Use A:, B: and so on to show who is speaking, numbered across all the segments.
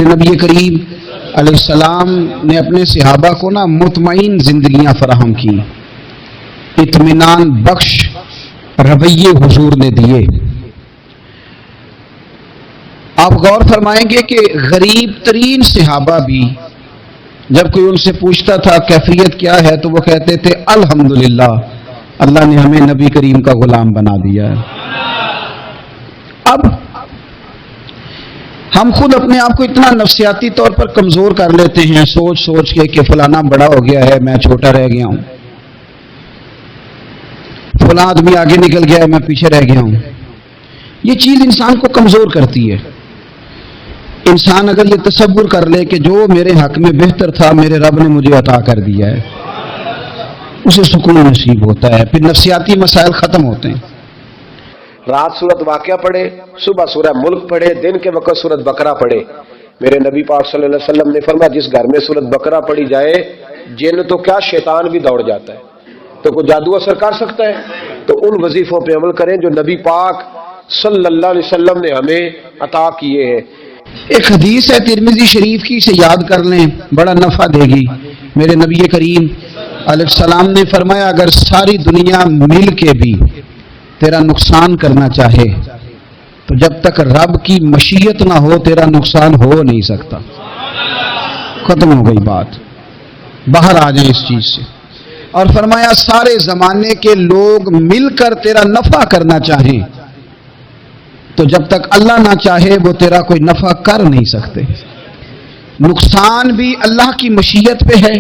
A: میرے نبی کریم علیہ السلام نے اپنے صحابہ کو مطمئن زندگیاں فراہم کی، اطمینان بخش رویے حضور نے دیے۔ آپ غور فرمائیں گے کہ غریب ترین صحابہ بھی جب کوئی ان سے پوچھتا تھا کیفیت کیا ہے تو وہ کہتے تھے الحمدللہ، اللہ نے ہمیں نبی کریم کا غلام بنا دیا ہے۔ اب ہم خود اپنے آپ کو اتنا نفسیاتی طور پر کمزور کر لیتے ہیں سوچ سوچ کے کہ فلانا بڑا ہو گیا ہے میں چھوٹا رہ گیا ہوں، فلاں آدمی آگے نکل گیا ہے میں پیچھے رہ گیا ہوں۔ یہ چیز انسان کو کمزور کرتی ہے۔ انسان اگر یہ تصور کر لے کہ جو میرے حق میں بہتر تھا میرے رب نے مجھے عطا کر دیا ہے، اسے سکون نصیب ہوتا ہے، پھر نفسیاتی مسائل ختم ہوتے ہیں۔
B: رات سورت واقعہ پڑھے، صبح سورہ ملک پڑھے، دن کے وقت سورت بقرہ پڑھے۔ میرے نبی پاک صلی اللہ علیہ وسلم نے فرمایا جس گھر میں سورت بقرہ پڑھی جائے جن تو کیا شیطان بھی دوڑ جاتا ہے۔ تو کوئی جادو اثر کر سکتا ہے؟ تو ان وظیفوں پہ عمل کریں جو نبی پاک صلی اللہ علیہ وسلم نے ہمیں عطا کیے ہیں۔
A: ایک حدیث ہے ترمذی شریف کی، اسے یاد کر لیں، بڑا نفع دے گی۔ میرے نبی کریم علیہ السلام نے فرمایا اگر ساری دنیا مل کے بھی تیرا نقصان کرنا چاہے تو جب تک رب کی مشیت نہ ہو تیرا نقصان ہو نہیں سکتا۔ ختم ہو گئی بات، باہر آ جائیں اس چیز سے۔ اور فرمایا سارے زمانے کے لوگ مل کر تیرا نفع کرنا چاہیں تو جب تک اللہ نہ چاہے وہ تیرا کوئی نفع کر نہیں سکتے۔ نقصان بھی اللہ کی مشیت پہ ہے،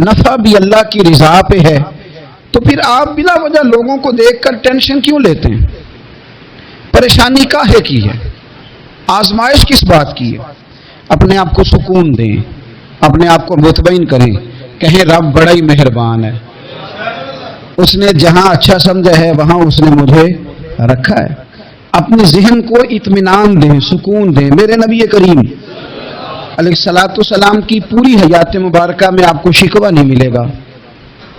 A: نفع بھی اللہ کی رضا پہ ہے، تو پھر آپ بلا وجہ لوگوں کو دیکھ کر ٹینشن کیوں لیتے ہیں؟ پریشانی کاہے کی ہے؟ آزمائش کس بات کی ہے؟ اپنے آپ کو سکون دیں، اپنے آپ کو مطمئن کریں، کہیں رب بڑا ہی مہربان ہے، اس نے جہاں اچھا سمجھا ہے وہاں اس نے مجھے رکھا ہے۔ اپنے ذہن کو اطمینان دیں، سکون دیں۔ میرے نبی کریم علیہ الصلوۃ والسلام کی پوری حیات مبارکہ میں آپ کو شکوہ نہیں ملے گا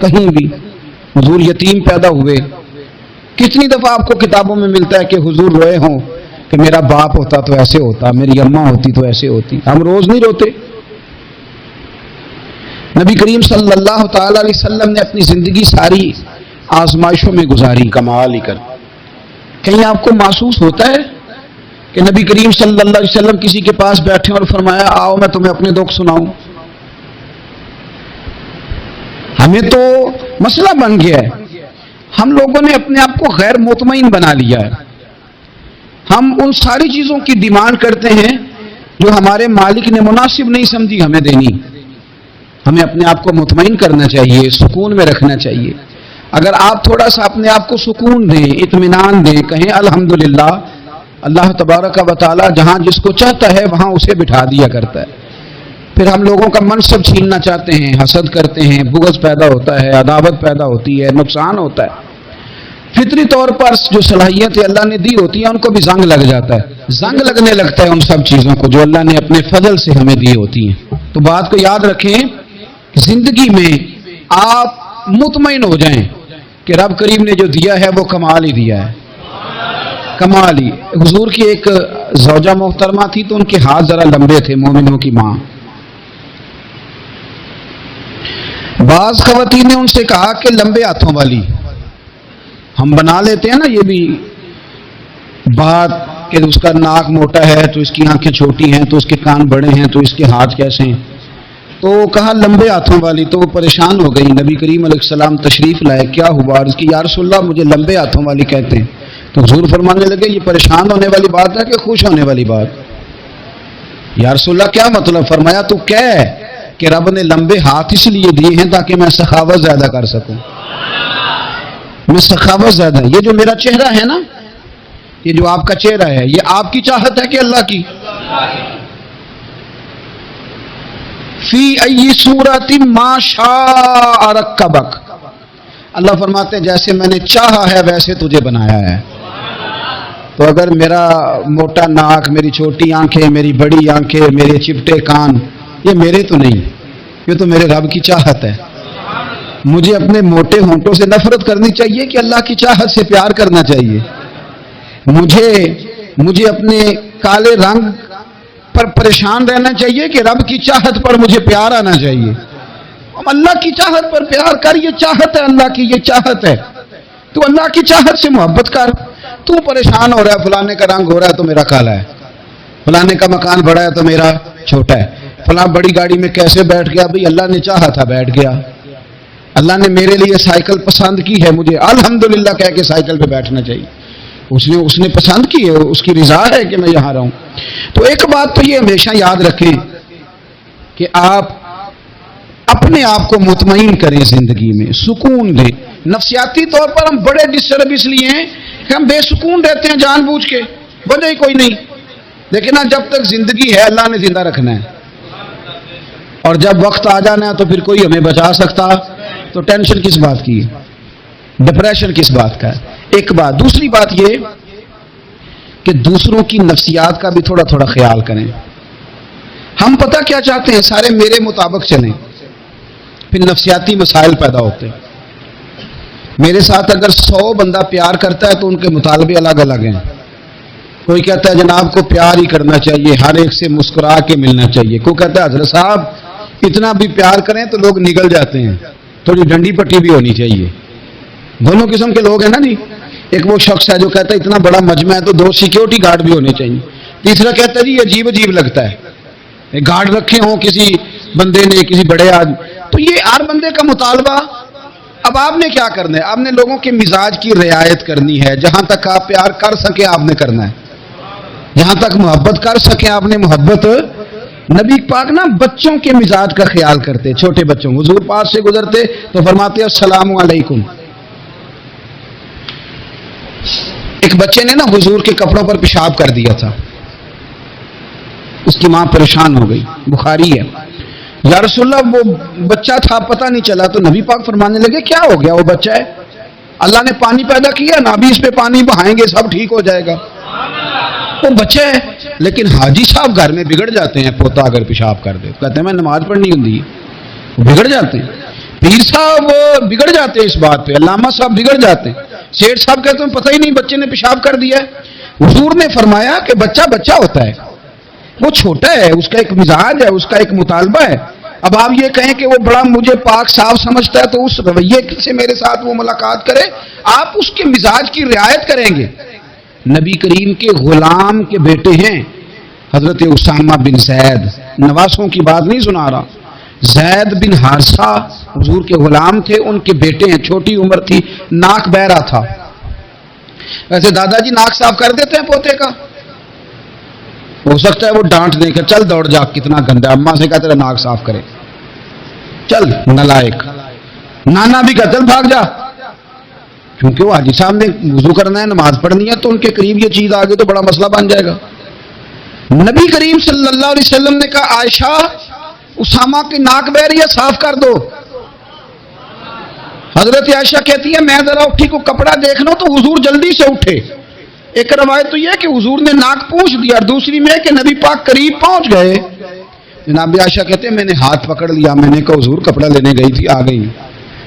A: کہیں بھی۔ حضور یتیم پیدا ہوئے، کتنی دفعہ آپ کو کتابوں میں ملتا ہے کہ حضور روئے ہوں کہ میرا باپ ہوتا تو ایسے ہوتا، میری اماں ہوتی تو ایسے ہوتی۔ ہم روز نہیں روتے؟ نبی کریم صلی اللہ تعالی علیہ وسلم نے اپنی زندگی ساری آزمائشوں میں گزاری، کمال ہی کر۔ کہیں آپ کو محسوس ہوتا ہے کہ نبی کریم صلی اللہ علیہ وسلم کسی کے پاس بیٹھے اور فرمایا آؤ میں تمہیں اپنے دکھ سناؤں؟ ہمیں تو مسئلہ بن گیا ہے، ہم لوگوں نے اپنے آپ کو غیر مطمئن بنا لیا ہے۔ ہم ان ساری چیزوں کی ڈیمانڈ کرتے ہیں جو ہمارے مالک نے مناسب نہیں سمجھی ہمیں دینی۔ ہمیں اپنے آپ کو مطمئن کرنا چاہیے، سکون میں رکھنا چاہیے۔ اگر آپ تھوڑا سا اپنے آپ کو سکون دیں، اطمینان دیں، کہیں الحمدللہ، اللہ تبارک و تعالی جہاں جس کو چاہتا ہے وہاں اسے بٹھا دیا کرتا ہے۔ پھر ہم لوگوں کا منصب چھیننا چاہتے ہیں، حسد کرتے ہیں، بغض پیدا ہوتا ہے، عداوت پیدا ہوتی ہے، نقصان ہوتا ہے۔ فطری طور پر جو صلاحیتیں اللہ نے دی ہوتی ہیں ان کو بھی زنگ لگ جاتا ہے، زنگ لگنے لگتا ہے ان سب چیزوں کو جو اللہ نے اپنے فضل سے ہمیں دی ہوتی ہیں۔ تو بات کو یاد رکھیں، زندگی میں آپ مطمئن ہو جائیں کہ رب کریم نے جو دیا ہے وہ کمال ہی دیا ہے، کمال ہی۔ حضور کی ایک زوجہ محترمہ تھی تو ان کے ہاتھ ذرا لمبے تھے، مومنوں کی ماں۔ بعض خواتین نے ان سے کہا کہ لمبے ہاتھوں والی، ہم بنا لیتے ہیں نا یہ بھی بات کہ اس کا ناک موٹا ہے تو اس کی آنکھیں چھوٹی ہیں تو اس کے کان بڑے ہیں تو اس کے ہاتھ کیسے ہیں، تو کہا لمبے ہاتھوں والی۔ تو وہ پریشان ہو گئی، نبی کریم علیہ السلام تشریف لائے، کیا ہوا؟ عرض کی یا رسول اللہ مجھے لمبے ہاتھوں والی کہتے ہیں۔ تو حضور فرمانے لگے یہ پریشان ہونے والی بات ہے کہ خوش ہونے والی بات؟ یا رسول اللہ کیا مطلب؟ فرمایا تو کہہ کہ رب نے لمبے ہاتھ اس لیے دیے ہیں تاکہ میں سخاوت زیادہ کر سکوں، میں سخاوت زیادہ۔ یہ جو میرا چہرہ ہے نا، یہ جو آپ کا چہرہ ہے، یہ آپ کی چاہت ہے کہ اللہ کی؟ فی ای صورت ما شاء رکبک، اللہ فرماتے ہیں جیسے میں نے چاہا ہے ویسے تجھے بنایا ہے۔ تو اگر میرا موٹا ناک، میری چھوٹی آنکھیں، میری بڑی آنکھیں، میرے چپٹے کان، یہ میرے تو نہیں، یہ تو میرے رب کی چاہت ہے۔ مجھے اپنے موٹے ہونٹوں سے نفرت کرنی چاہیے کہ اللہ کی چاہت سے پیار کرنا چاہیے؟ مجھے اپنے کالے رنگ پر پریشان رہنا چاہیے کہ رب کی چاہت پر مجھے پیار آنا چاہیے؟ اللہ کی چاہت پر پیار کر، یہ چاہت ہے اللہ کی، یہ چاہت ہے، تو اللہ کی چاہت سے محبت کر۔ تو پریشان ہو رہا ہے فلانے کا رنگ ہو رہا ہے تو میرا کالا ہے، فلانے کا مکان بڑا ہے تو میرا چھوٹا ہے، فلاں بڑی گاڑی میں کیسے بیٹھ گیا؟ بھئی اللہ نے چاہا تھا بیٹھ گیا، اللہ نے میرے لیے سائیکل پسند کی ہے، مجھے الحمدللہ کہہ کے سائیکل پہ بیٹھنا چاہیے، اس نے پسند کی ہے، اس کی رضا ہے کہ میں یہاں رہوں۔ تو ایک بات تو یہ ہمیشہ یاد رکھیں کہ آپ اپنے آپ کو مطمئن کریں، زندگی میں سکون دیں۔ نفسیاتی طور پر ہم بڑے ڈسٹرب اس لیے ہیں کہ ہم بے سکون رہتے ہیں جان بوجھ کے، وجہ ہی کوئی نہیں، لیکن جب تک زندگی ہے اللہ نے زندہ رکھنا ہے، اور جب وقت آ جانا ہے تو پھر کوئی ہمیں بچا سکتا، تو ٹینشن کس بات کی ہے، ڈپریشن کس بات کا ہے؟ ایک بات۔ دوسری بات یہ کہ دوسروں کی نفسیات کا بھی تھوڑا تھوڑا خیال کریں۔ ہم پتہ کیا چاہتے ہیں؟ سارے میرے مطابق چلیں، پھر نفسیاتی مسائل پیدا ہوتے ہیں۔ میرے ساتھ اگر 100 بندہ پیار کرتا ہے تو ان کے مطالبے الگ الگ ہیں۔ کوئی کہتا ہے جناب کو پیار ہی کرنا چاہیے، ہر ایک سے مسکرا کے ملنا چاہیے، کوئی کہتا ہے حضرت صاحب اتنا بھی پیار کریں تو لوگ نگل جاتے ہیں، تھوڑی ڈنڈی پٹی بھی ہونی چاہیے۔ دونوں قسم کے لوگ ہیں نا جی۔ ایک وہ شخص ہے جو کہتا ہے اتنا بڑا مجمع ہے تو 2 سیکیورٹی گارڈ بھی ہونے چاہیے۔ تیسرا کہتا ہے جی عجیب عجیب لگتا ہے، گارڈ رکھے ہوں کسی بندے نے، کسی بڑے آدمی۔ تو یہ ہر بندے کا مطالبہ۔ اب آپ نے کیا کرنا ہے؟ آپ نے لوگوں کے مزاج کی رعایت کرنی ہے، جہاں تک آپ پیار کر سکیں آپ نے کرنا ہے، جہاں تک محبت کر سکیں آپ نے محبت۔ نبی پاک نا بچوں کے مزاج کا خیال کرتے، چھوٹے بچوں، حضور پاس سے گزرتے تو فرماتے السلام علیکم۔ ایک بچے نے نا حضور کے کپڑوں پر پیشاب کر دیا تھا، اس کی ماں پریشان ہو گئی، بخاری ہے۔ یا رسول اللہ وہ بچہ تھا پتہ نہیں چلا، تو نبی پاک فرمانے لگے کیا ہو گیا؟ وہ بچہ ہے، اللہ نے پانی پیدا کیا نا، ابھی اس پہ پانی بہائیں گے سب ٹھیک ہو جائے گا۔ وہ بچہ ہے، لیکن حاجی صاحب گھر میں بگڑ جاتے ہیں، پوتا اگر پیشاب کر دے کہتے ہیں میں نماز پڑھنی ہوتی ہے، بگڑ جاتے ہیں۔ پیر صاحب بگڑ جاتے ہیں اس بات پہ، علامہ صاحب بگڑ جاتے ہیں، سیٹھ صاحب کہتے ہیں پتہ ہی نہیں بچے نے پیشاب کر دیا ہے۔ حضور نے فرمایا کہ بچہ بچہ ہوتا ہے، وہ چھوٹا ہے، اس کا ایک مزاج ہے، اس کا ایک مطالبہ ہے۔ اب آپ یہ کہیں کہ وہ بڑا مجھے پاک صاف سمجھتا ہے تو اس رویے سے میرے ساتھ وہ ملاقات کرے، آپ اس کے مزاج کی رعایت کریں گے۔ نبی کریم کے غلام کے بیٹے ہیں حضرت اسامہ بن زید، نواسوں کی بات نہیں سنا رہا، زید بن حارثہ حضور کے غلام تھے، ان کے بیٹے ہیں، چھوٹی عمر تھی، ناک بہ رہا تھا۔ ویسے دادا جی ناک صاف کر دیتے ہیں پوتے کا، ہو سکتا ہے وہ ڈانٹ دیں کہ چل دوڑ جا کتنا گندا، اماں سے کہا تیرا ناک صاف کرے، چل نالائق، نانا بھی کہا چل بھاگ جا، کیونکہ وہ حاجی صاحب نے وضو کرنا ہے، نماز پڑھنی ہے، تو ان کے قریب یہ چیز آ گئی تو بڑا مسئلہ بن جائے گا۔ نبی کریم صلی اللہ علیہ وسلم نے کہا عائشہ اسامہ کی ناک بہ رہی ہے صاف کر دو۔ حضرت عائشہ کہتی ہے میں ذرا اٹھی کو کپڑا دیکھ لوں تو حضور جلدی سے اٹھے۔ ایک روایت تو یہ کہ حضور نے ناک پوچھ دیا، اور دوسری میں کہ نبی پاک قریب پہنچ گئے۔ جناب عائشہ کہتے ہیں میں نے ہاتھ پکڑ لیا، میں نے کہا حضور کپڑا لینے گئی تھی آ گئی،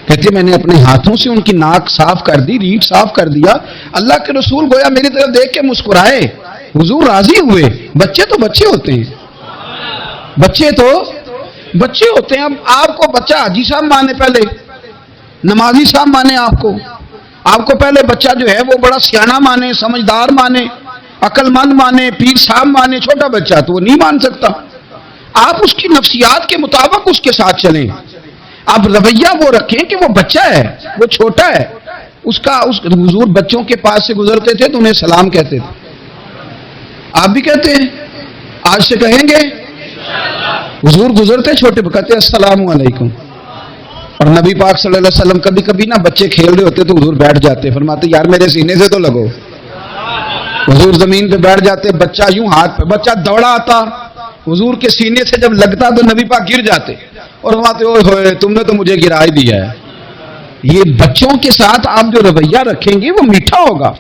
A: کہتے ہیں میں نے اپنے ہاتھوں سے ان کی ناک صاف کر دی، ریڑھ صاف کر دیا، اللہ کے رسول گویا میری طرف دیکھ کے مسکرائے، حضور راضی ہوئے۔ بچے تو بچے ہوتے ہیں، بچے تو بچے ہوتے ہیں۔ اب آپ کو بچہ حاجی صاحب مانے، پہلے نمازی صاحب مانے، آپ کو پہلے بچہ جو ہے وہ بڑا سیانہ مانے، سمجھدار مانے، عقل مند مانے، پیر صاحب مانے، چھوٹا بچہ تو وہ نہیں مان سکتا۔ آپ اس کی نفسیات کے مطابق اس کے ساتھ چلیں، آپ رویہ وہ رکھیں کہ وہ بچہ ہے، وہ چھوٹا ہے، اس حضور بچوں کے پاس سے گزرتے تھے تو انہیں سلام کہتے تھے، آپ بھی کہتے ہیں، آج سے کہیں گے، حضور گزرتے چھوٹے کہتے السلام علیکم۔ اور نبی پاک صلی اللہ علیہ وسلم کبھی کبھی نا بچے کھیل رہے ہوتے تو حضور بیٹھ جاتے، فرماتے یار میرے سینے سے تو لگو، حضور زمین پہ بیٹھ جاتے، بچہ یوں ہاتھ پہ، بچہ دوڑا آتا، حضور کے سینے سے جب لگتا تو نبی پاک گر جاتے اور فرماتے اوئے ہوئے تم نے تو مجھے گرا ہی دیا ہے۔ یہ بچوں کے ساتھ آپ جو رویہ رکھیں گے وہ میٹھا ہوگا۔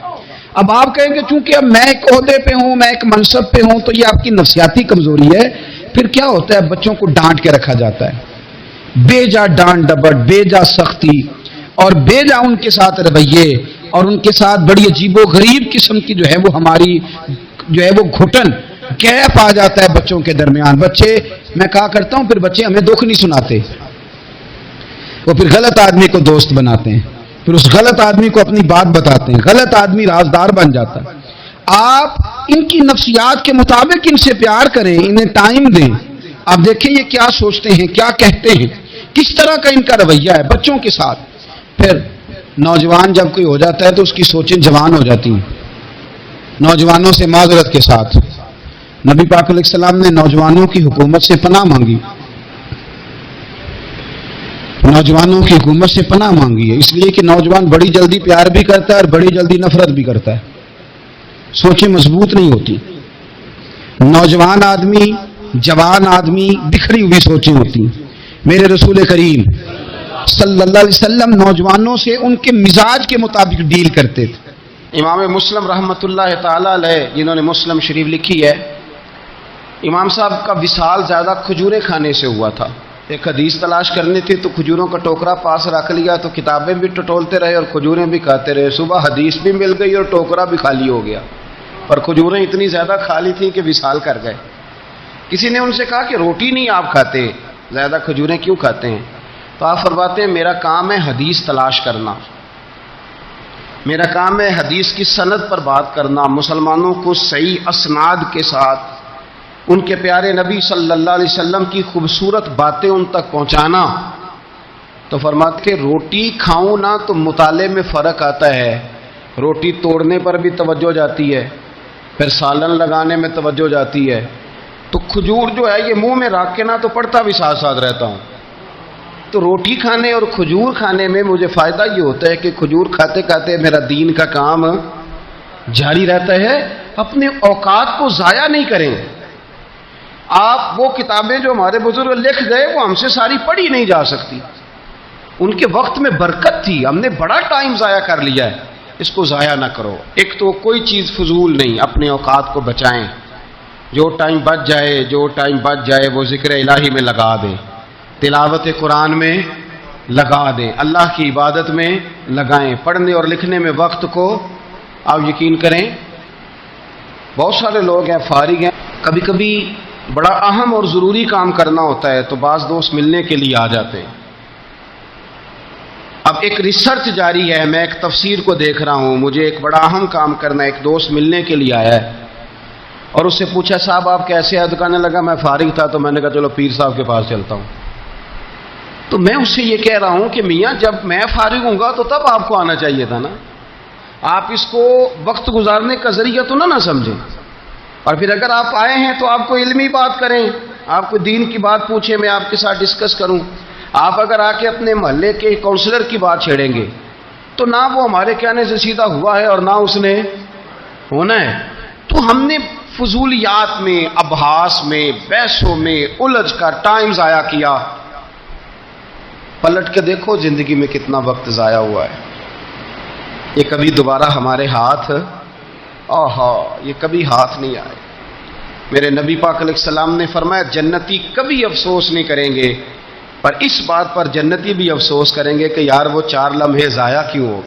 A: اب آپ کہیں گے چونکہ اب میں ایک عہدے پہ ہوں، میں ایک منصب پہ ہوں، تو یہ آپ کی نفسیاتی کمزوری ہے۔ پھر کیا ہوتا ہے، بچوں کو ڈانٹ کے رکھا جاتا ہے، بے جا ڈانٹ ڈپٹ، بے جا سختی اور بے جا ان کے ساتھ رویے، اور ان کے ساتھ بڑی عجیب و غریب قسم کی جو ہے وہ ہماری جو ہے وہ گھٹن، گیپ آ جاتا ہے بچوں کے درمیان. بچے، میں کہا کرتا ہوں، پھر بچے ہمیں دکھ نہیں سناتے، وہ پھر غلط آدمی کو دوست بناتے ہیں، پھر اس غلط آدمی کو اپنی بات بتاتے ہیں، غلط آدمی رازدار بن جاتا ہے. آپ ان کی نفسیات کے مطابق ان سے پیار کریں، انہیں ٹائم دیں. آپ دیکھیں یہ کیا سوچتے ہیں، کیا کہتے ہیں، کس طرح کا ان کا رویہ ہے بچوں کے ساتھ. پھر نوجوان جب کوئی ہو جاتا ہے تو اس کی سوچیں جوان ہو جاتی ہیں. نوجوانوں سے معذرت کے ساتھ نبی پاک علیہ السلام نے نوجوانوں کی حکومت سے پناہ مانگی، نوجوانوں کی حکومت سے پناہ مانگی ہے، اس لیے کہ نوجوان بڑی جلدی پیار بھی کرتا ہے اور بڑی جلدی نفرت بھی کرتا ہے. سوچیں مضبوط نہیں ہوتی. نوجوان آدمی، جوان آدمی بکھری ہوئی سوچیں ہوتی. میرے رسول کریم صلی اللہ علیہ وسلم نوجوانوں سے ان کے مزاج کے مطابق ڈیل کرتے تھے. امام مسلم رحمۃ اللہ تعالی علیہ، جنہوں نے مسلم شریف لکھی ہے، امام صاحب کا وصال زیادہ کھجوریں کھانے سے ہوا تھا. ایک حدیث تلاش کرنی تھی تو کھجوروں کا ٹوکرا پاس رکھ لیا تو کتابیں بھی ٹٹولتے رہے اور کھجوریں بھی کھاتے رہے. صبح حدیث بھی مل گئی اور ٹوکرا بھی خالی ہو گیا، اور کھجوریں اتنی زیادہ کھالی تھیں کہ وصال کر گئے. کسی نے ان سے کہا کہ روٹی نہیں آپ کھاتے، زیادہ کھجوریں کیوں کھاتے ہیں؟ تو آپ فرماتے ہیں میرا کام ہے حدیث تلاش کرنا، میرا کام ہے حدیث کی سند پر بات کرنا، مسلمانوں کو صحیح اسناد کے ساتھ ان کے پیارے نبی صلی اللہ علیہ وسلم کی خوبصورت باتیں ان تک پہنچانا. تو فرماتے کہ روٹی کھاؤں نہ تو مطالعے میں فرق آتا ہے، روٹی توڑنے پر بھی توجہ جاتی ہے، پھر سالن لگانے میں توجہ جاتی ہے. تو کھجور جو ہے یہ منہ میں رکھ کے نہ تو پڑھتا بھی ساتھ ساتھ رہتا ہوں. تو روٹی کھانے اور کھجور کھانے میں مجھے فائدہ یہ ہوتا ہے کہ کھجور کھاتے کھاتے میرا دین کا کام جاری رہتا ہے. اپنے اوقات کو ضائع نہیں کریں. آپ وہ کتابیں جو ہمارے بزرگ لکھ گئے وہ ہم سے ساری پڑھی نہیں جا سکتی. ان کے وقت میں برکت تھی، ہم نے بڑا ٹائم ضائع کر لیا ہے، اس کو ضائع نہ کرو. ایک تو کوئی چیز فضول نہیں، اپنے اوقات کو بچائیں. جو ٹائم بچ جائے وہ ذکر الہی میں لگا دیں، تلاوت قرآن میں لگا دیں، اللہ کی عبادت میں لگائیں. پڑھنے اور لکھنے میں وقت کو آپ یقین کریں بہت سارے لوگ ہیں فارغ ہیں، کبھی کبھی بڑا اہم اور ضروری کام کرنا ہوتا ہے تو بعض دوست ملنے کے لیے آ جاتے ہیں. اب ایک ریسرچ جاری ہے، میں ایک تفسیر کو دیکھ رہا ہوں، مجھے ایک بڑا اہم کام کرنا ہے. ایک دوست ملنے کے لیے آیا ہے اور اس سے پوچھا صاحب آپ کیسے ہیں؟ تو کہنے لگا میں فارغ تھا تو میں نے کہا چلو پیر صاحب کے پاس چلتا ہوں. تو میں اس سے یہ کہہ رہا ہوں کہ میاں جب میں فارغ ہوں گا تو تب آپ کو آنا چاہیے تھا نا. آپ اس کو وقت گزارنے کا ذریعہ تو نہ سمجھیں. اور پھر اگر آپ آئے ہیں تو آپ کو علمی بات کریں، آپ کو دین کی بات پوچھیں، میں آپ کے ساتھ ڈسکس کروں. آپ اگر آ کے اپنے محلے کے کونسلر کی بات چھیڑیں گے تو نہ وہ ہمارے کہنے سے سیدھا ہوا ہے اور نہ اس نے ہونا ہے. تو ہم نے فضولیات میں، ابحاث میں، بحثوں میں الجھ کر ٹائم ضائع کیا. پلٹ کے دیکھو زندگی میں کتنا وقت ضائع ہوا ہے. یہ کبھی دوبارہ ہمارے ہاتھ یہ کبھی ہاتھ نہیں آئے. میرے نبی پاک علیہ السلام نے فرمایا جنتی کبھی افسوس نہیں کریں گے، پر اس بات پر جنتی بھی افسوس کریں گے کہ یار وہ 4 لمحے ضائع کیوں ہو.